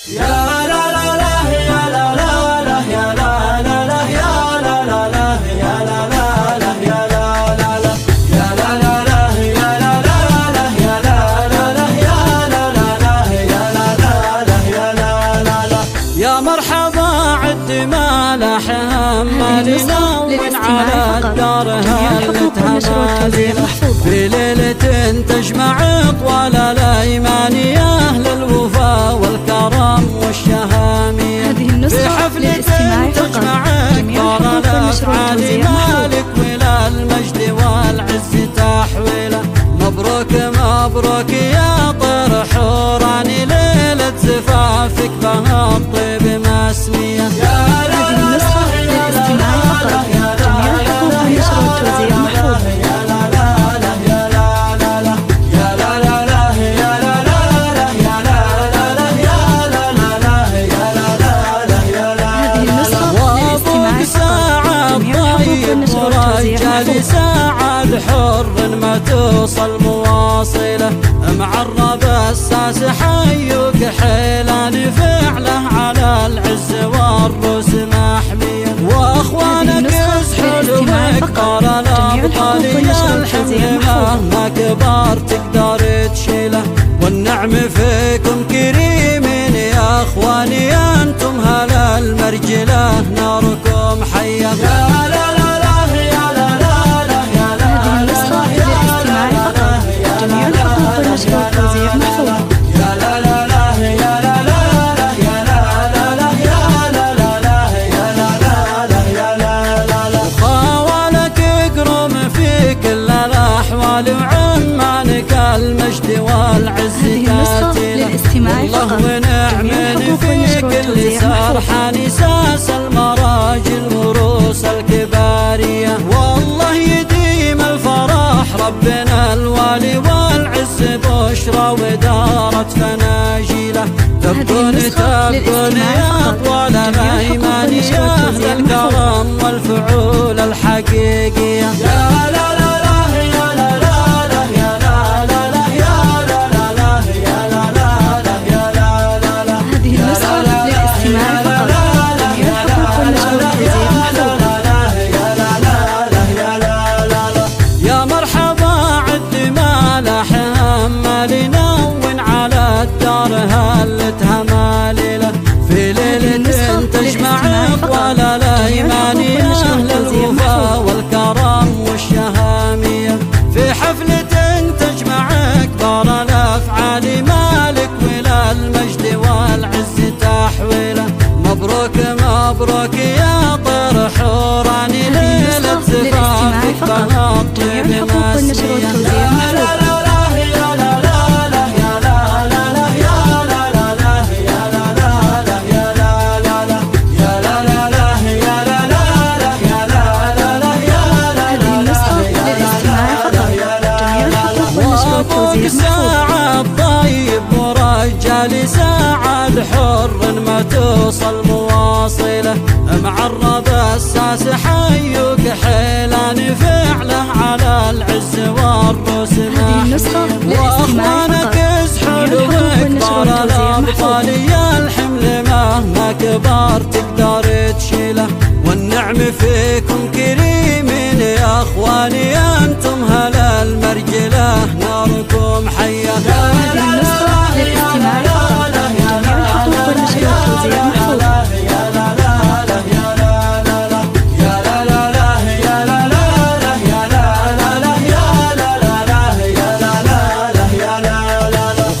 يا مرحبا عد ما لحم لنون على الدار هلتها مالينا في ليلة تجمع أطوال الأيمان يا أهل الوفا والكرم والشهامية في حفلة تجمع أكبر الأفعال مالك ولا المجد والعز تحويله. مبروك مبروك يا طير حوراني ليلة زفافك بها الطيب مسمية. هذه النسخة للاستماع فقط. جميع الحقوق والنشر والتوزيع محفوظة. ساعة الحر ما توصل مواصلة معرب الساس حيوك حيلان فعله على العز والروس محمية. واخوانك يسحلوا بكبر الابطال يا الحمل مهما كبر تقدر تشيله. والنعم فيكم كريمين يا اخواني انتم هلا المرجله ناركم حيه. وعمانك المجد والعز للاستماع والله ونعمن فيك اللي سرحان ساس المراجل وروس الكبارية. والله يديم الفرح ربنا الوالي والعز بشرى ودارت فناجيله. تبقون يا أطوال الأيمان يا أهل الكرم والفعول الحقيقية. يا مرحبا عد ما لحم لنون على الدار هلتها ماليله في ليلة تجمع أطوال الأيمان يا أهل الوفا والكرم والشهامية في حفلة تجمع أكبر الأفعال مالك ولا المجد والعز تحويله. مبروك مبروك يا طير حوراني ليلة زفافك بها الطيب مسمية. ساعة الطيب ورجال ساعة الحر ما توصل مواصلة معرب الساس حيوك حيلان فعله على العز والروس محمية. واخوانك يسحلوا بكبر الابطال يا الحمل مهما كبر تقدر تشيله. والنعم فيكم كريمين يا اخواني انتم هلا المرجله ناركم حيه. هذه النسخة للاستماع فقط. جميع الحقوق والنشر والتوزيع محفوظة.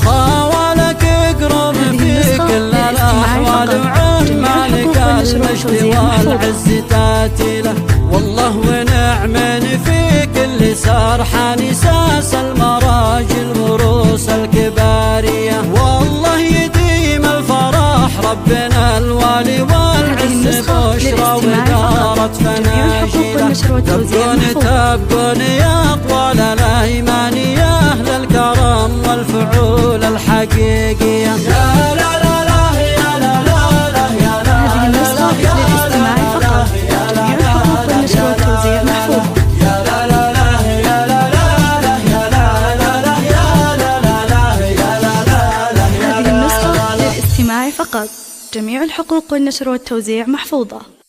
وخاولك يقرب في كل الأحوال وعمانك المجد والعز تاتيله. والله ونعمن فيك اللي سرحان ساس المراجل وروس الكبارية. والله يديم الفرح ربنا الوالي والعز بشرى ودارت فناجيله. تبقون يا أطوال الأيمان يا أهل الكرم والفعول الحقيقية. هذه النسخة للاستماع فقط. جميع الحقوق والنشر والتوزيع محفوظة. هذه النسخة للاستماع الاجتماعي فقط. جميع الحقوق والنشر والتوزيع محفوظة.